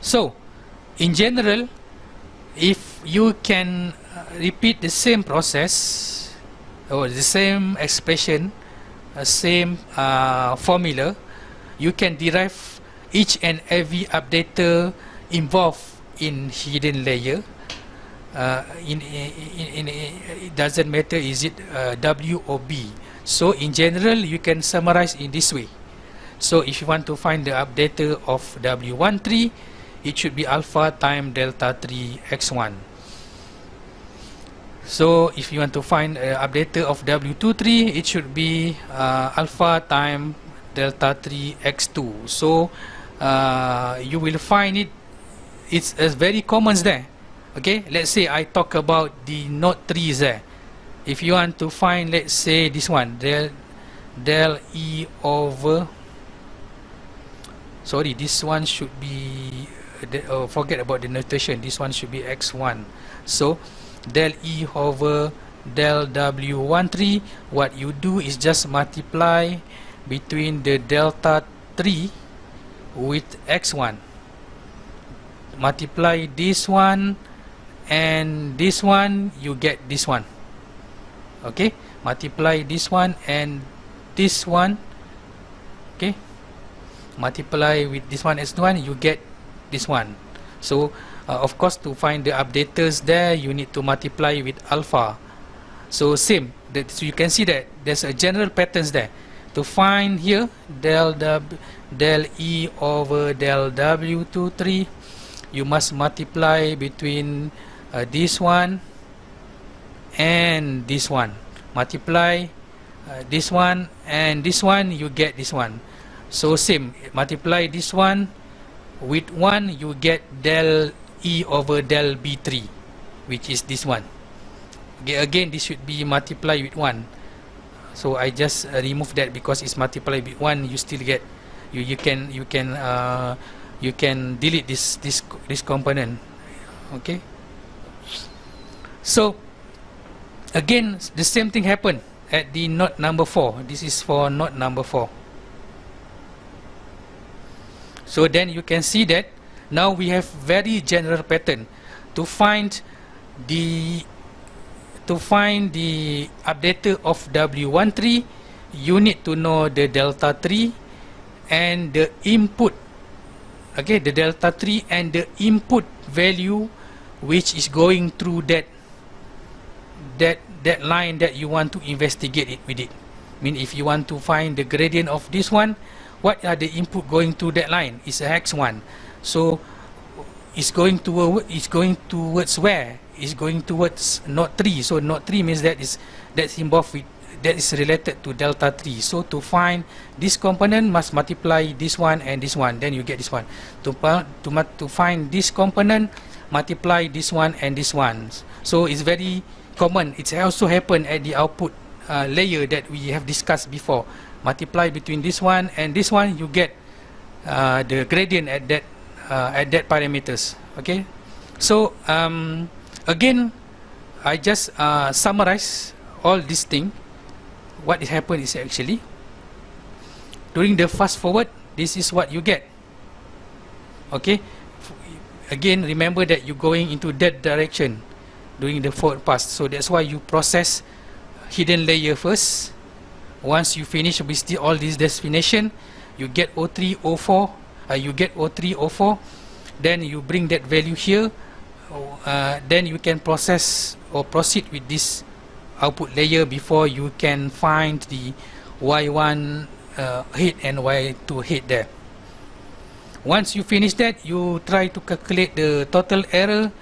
So in general, if you can repeat the same process or the same expression, same formula, you can derive each and every updater involved in hidden layer. It doesn't matter is it W or B. So in general, you can summarize in this way. So if you want to find the updater of W13, it should be alpha time delta 3 x1. So if you want to find updater of W23, it should be alpha time delta 3 x2. So you will find it's very common there. Okay, let's say I talk about the node 3 there. If you want to find, let's say this one, del E over, sorry, this one should be forget about the notation, this one should be x1. So del E over del W13, what you do is just multiply between the delta 3 with x1, multiply this one and this one, you get this one. Okay, multiply this one and this one. Okay, multiply with this one as one, you get this one. So of course, to find the updaters there, you need to multiply with alpha. So same, so you can see that there's a general patterns there. To find here del E over del W23, you must multiply between this one and this one. Multiply this one and this one, you get this one. So same, multiply this one with 1, you get del E over del B3, which is this one. Okay, again, this should be multiplied with 1. So I just remove that because it's multiplied with 1. You still get, you can delete this component. Okay. So again, the same thing happened at the node number 4. This is for node number 4. So then you can see that now we have very general pattern. To find the updater of W13, you need to know the delta 3 and the input. Okay, the delta 3 and the input value which is going through that line that you want to investigate it with it. I mean, if you want to find the gradient of this one, what are the input going to that line? It's a x1. So it's going towards where? It's going towards node 3. So node 3 means that's involved with, that is related to delta 3. So to find this component, must multiply this one and this one, then you get this one. To find this component, multiply this one and this one. So it's very common. It's also happened at the output layer that we have discussed before. Multiply between this one and this one, you get the gradient at that parameters. Okay, so again, I just summarize all this thing. What happened is actually during the fast forward, this is what you get. Okay, again, remember that you're going into that direction during the forward pass. So that's why you process hidden layer first. Once you finish with all this destination, you get O3, O4, you get O3, O4, then you bring that value here, then you can process or proceed with this output layer before you can find the Y1 head and Y2 head there. Once you finish that, you try to calculate the total error.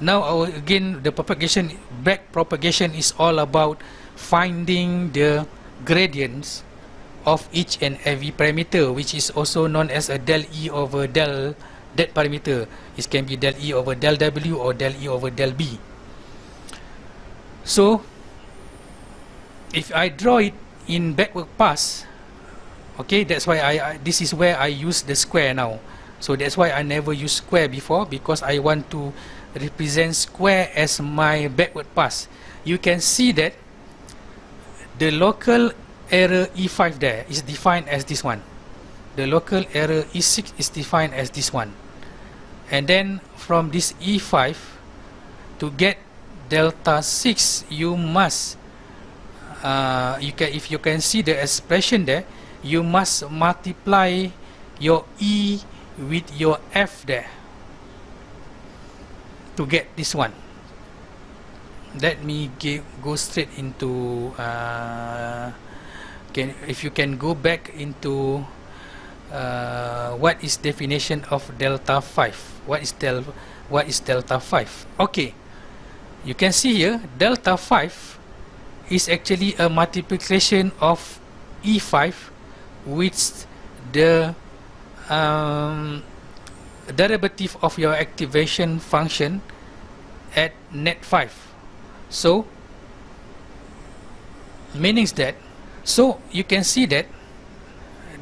Now again, the backpropagation is all about finding the gradients of each and every parameter, which is also known as a del E over del that parameter. It can be del E over del W or del E over del B. So if I draw it in backward pass, okay, that's why this is where I use the square now. So that's why I never use square before, because I want to represent square as my backward pass. You can see that the local error E5 there is defined as this one. The local error E6 is defined as this one. and then from this E5 to get delta 6, you must if you can see the expression there, you must multiply your E with your F there to get this one. Let me go straight into if you can go back into what is definition of delta 5. What is delta 5? Okay, you can see here delta 5 is actually a multiplication of E5 with the derivative of your activation function at net 5. So meanings that, so you can see that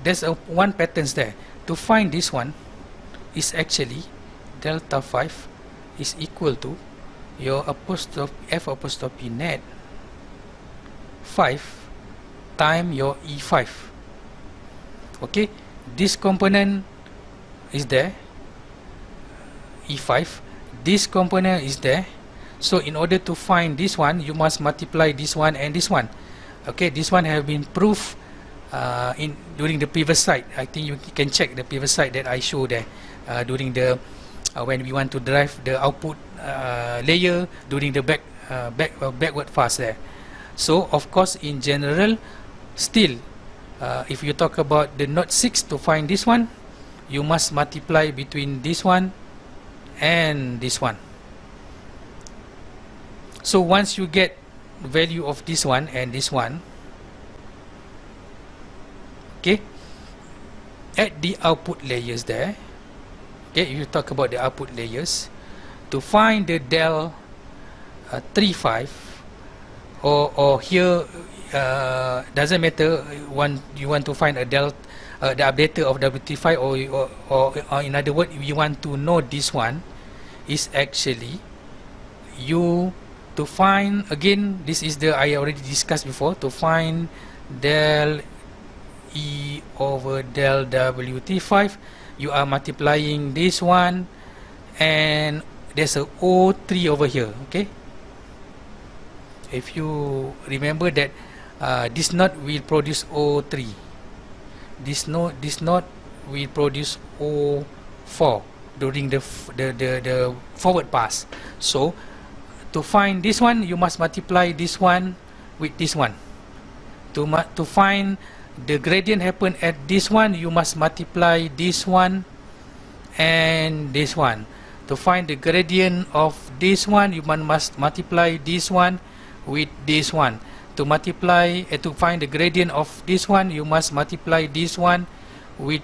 there's one pattern there. To find this one is actually delta 5 is equal to your f apostrophe net 5 times your E5. Okay, this component is there, E5, this component is there. So in order to find this one, you must multiply this one and this one. Okay, this one have been proved during the previous slide. I think you can check the previous slide that I showed there during the when we want to derive the output layer during the backward pass there. So of course, in general, still if you talk about the node 6, to find this one, you must multiply between this one and this one. So once you get value of this one and this one, okay, at the output layers there, okay, if you talk about the output layers, to find the del 35, or here doesn't matter, you want to find a del the updater of W35, or in other words, you want to know this one is actually you to find, again, this is the I already discussed before, to find del E over del WT5, you are multiplying this one, and there's a O3 over here. Okay, if you remember that this node will produce O3, this node will produce O4 during the forward pass. So to find this one, you must multiply this one with this one. To find the gradient happen at this one, you must multiply this one and this one. To find the gradient of this one, you must multiply this one with this one. To find the gradient of this one, you must multiply this one with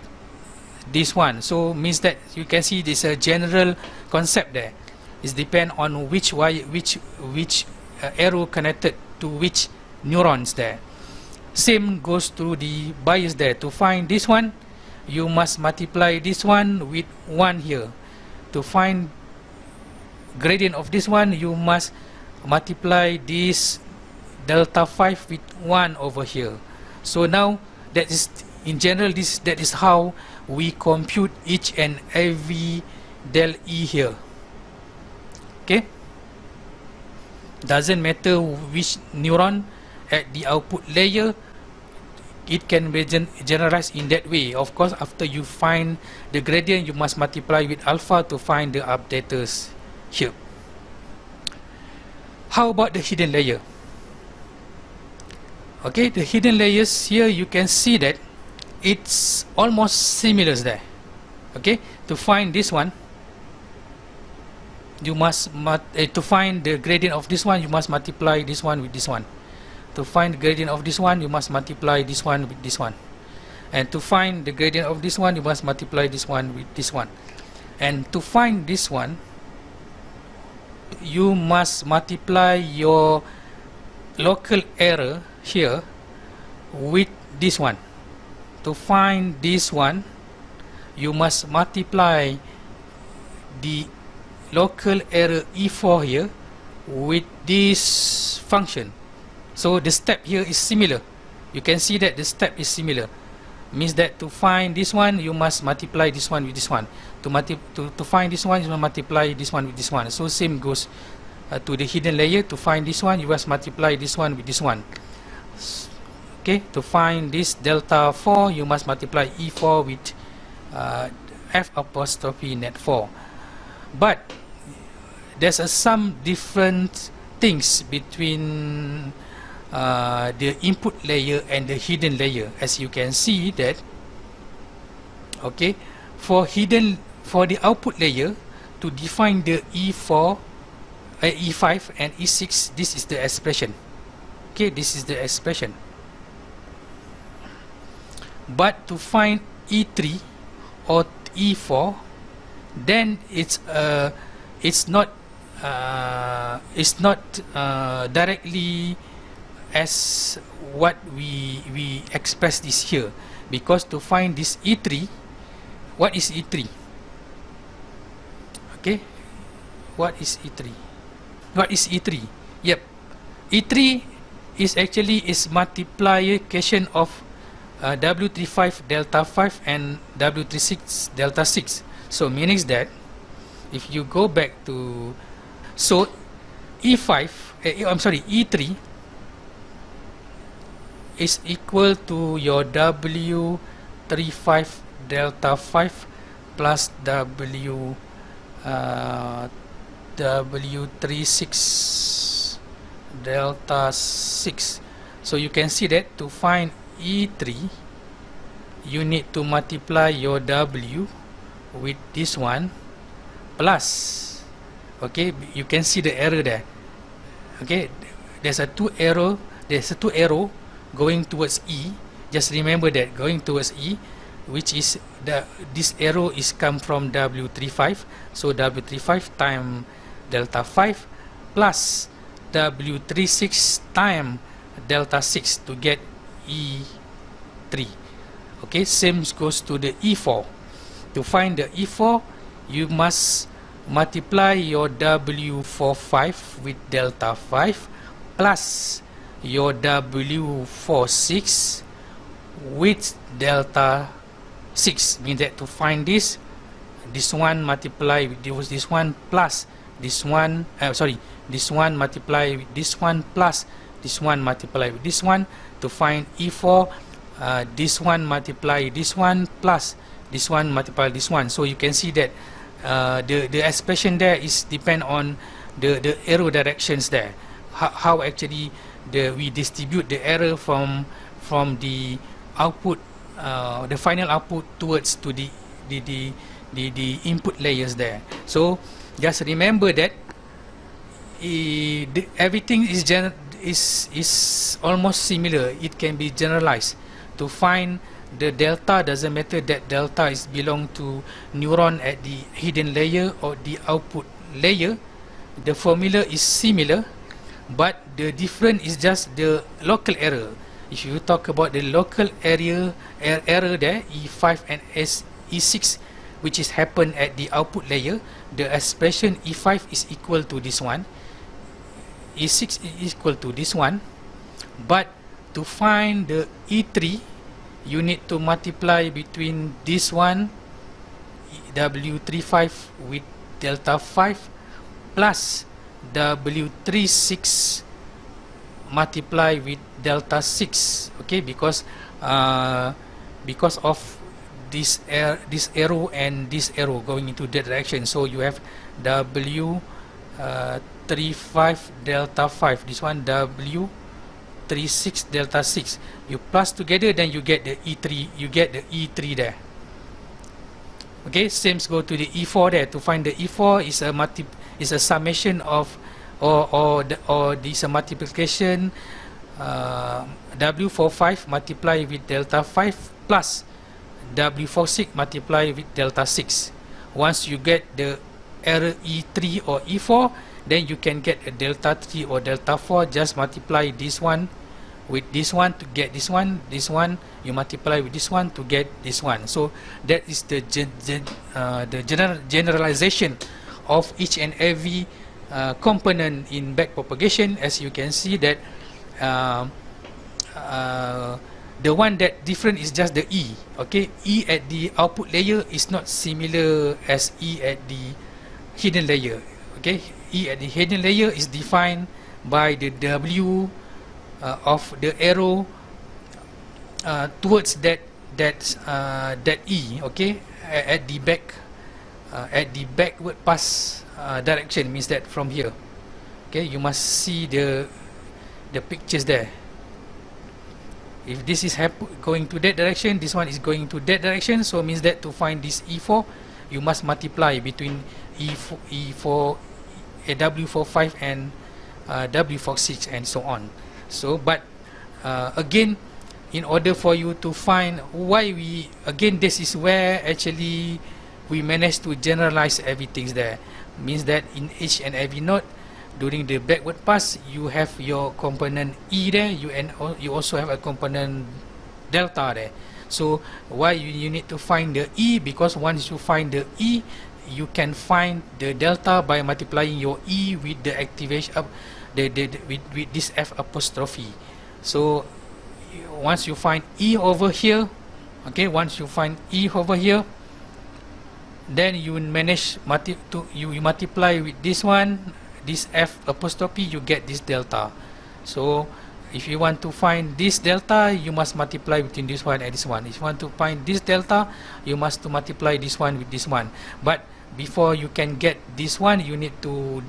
this one. So means that you can see this a general concept there. It depends on which arrow connected to which neurons there. Same goes to the bias there. To find this one, you must multiply this one with 1 here. To find gradient of this one, you must multiply this delta 5 with 1 over here. So now that is, in general, that is how we compute each and every del E here. Okay, doesn't matter which neuron at the output layer, it can be generalized in that way. Of course, after you find the gradient, you must multiply with alpha to find the updaters here. How about the hidden layer? Okay, the hidden layers here, you can see that it's almost similar there. Okay, to find this one, you must to find the gradient of this one, you must multiply this one with this one. To find the gradient of this one, you must multiply this one with this one. And to find the gradient of this one, you must multiply this one with this one. And to find this one, you must multiply your local error here with this one. To find this one, you must multiply the local error E4 here with this function. So the step here is similar. You can see that the step is similar. means that to find this one you must multiply this one with this one. To find this one you must multiply this one with this one. So same goes to the hidden layer. To find this one you must multiply this one with this one. Okay, to find this delta 4 you must multiply E4 with F apostrophe net 4. But there's some different things between the input layer and the hidden layer. As you can see that, okay, for the output layer, to define the E4, E5 and E6, this is the expression. Okay, this is the expression. But to find E3 or E4, then it's not directly as what we express this here, because to find this E3, what is E3? Okay, what is E3? What is E3? Yep, E3 is actually multiplication of W35 delta 5 and W36 delta 6. So meaning that if you go back to, so E5, I'm sorry, E3 is equal to your W35 delta 5 plus W36 delta 6. So you can see that to find E3 you need to multiply your W with this one plus, okay, you can see the error there. Okay, there's a two arrow going towards E. Just remember that, going towards E, which is this arrow is come from W35. So W35 times delta 5 plus W36 times delta 6 to get E3. Okay, same goes to the E4. To find the E4, you must multiply your W45 with delta 5 plus your W46 with delta 6. Means that to find this one multiply with this one plus this one, this one multiply with this one plus this one multiply with this one. To find E4, this one multiply this one plus this one multiply this one. So you can see that the expression there is depend on the arrow directions there. How actually we distribute the error from the output, the final output towards to the input layers there. So just remember that everything is almost similar. It can be generalized. To find the delta, doesn't matter that delta is belong to neuron at the hidden layer or the output layer. The formula is similar, but the difference is just the local error. If you talk about the local error there, E5 and E6, which is happen at the output layer, the expression E5 is equal to this one, E6 is equal to this one. But to find the E3, you need to multiply between this one, W35 with delta 5 plus W36 multiply with delta 6. Okay, because of this arrow and this arrow going into that direction. So you have W35 delta 5, this one W36 delta 6. You plus together, then you get the E3. You get the E3 there. Okay, same go to the E4 there. To find the E4 is a summation of or this a multiplication, W45 multiply with delta 5 plus W46 multiply with delta 6. Once you get the error E3 or E4, then you can get a delta 3 or delta 4. Just multiply this one with this one to get this one. This one you multiply with this one to get this one. So that is the generalization of each and every component in backpropagation. As you can see that The one that different is just the E. Okay, E at the output layer is not similar as E at the hidden layer. Okay, E at the hidden layer is defined by the W of the arrow towards that E. Okay, at the backward pass direction, means that from here. Okay, you must see the pictures there. If this is going to that direction, this one is going to that direction, so means that to find this E4, you must multiply between E4 W45 and W46 and so on. So but again, in order for you to find why we, again, this is where actually we managed to generalize everything there. Means that in each and every node during the backward pass, you have your component E there, you also have a component delta there. So why you need to find the E? Because once you find the E, you can find the delta by multiplying your E with the activation of with this F apostrophe. So once you find E over here, okay, once you find E over here, then you manage you multiply with this one, this F apostrophe, you get this delta. So if you want to find this delta, you must multiply between this one and this one. If you want to find this delta, you must to multiply this one with this one. But before you can get this one, you need to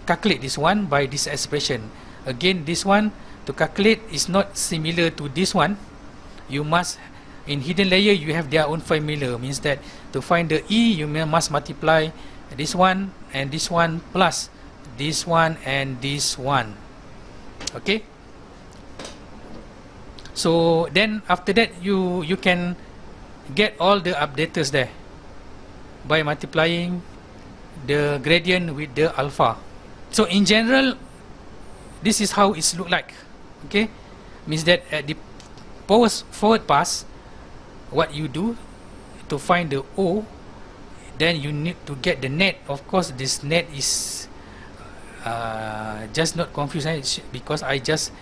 calculate this one by this expression. Again, this one to calculate is not similar to this one. You must, in hidden layer, you have their own formula. Means that to find the E, you must multiply this one and this one plus this one and this one. Okay, so then after that you can get all the updaters there by multiplying the gradient with the alpha. So in general, this is how it's look like. Okay, means that at the forward pass, what you do to find the O, then you need to get the net. Of course, this net is just not confused, because I just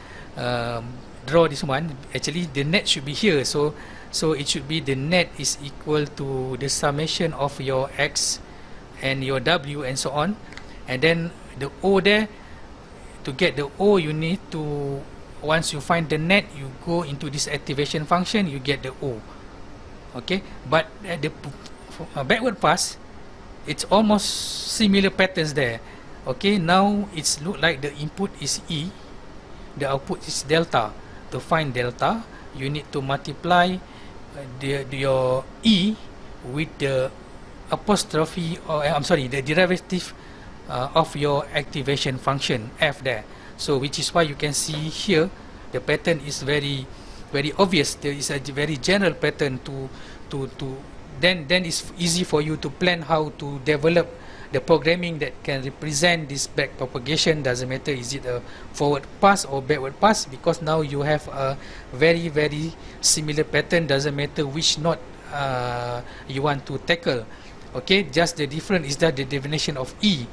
draw this one. Actually the net should be here, so it should be the net is equal to the summation of your X and your W and so on, and then the O there. To get the O, you need to, once you find the net, you go into this activation function, you get the O. Okay, but at the backward pass, it's almost similar patterns there. Okay, now it's look like the input is E, the output is delta. To find delta, you need to multiply your E with the apostrophe, or I'm sorry, the derivative of your activation function F there. So which is why you can see here the pattern is very obvious. There is a very general pattern then it's easy for you to plan how to develop the programming that can represent this back propagation. Doesn't matter is it a forward pass or backward pass, because now you have a very similar pattern. Doesn't matter which node you want to tackle. Okay, just the difference is that the definition of E.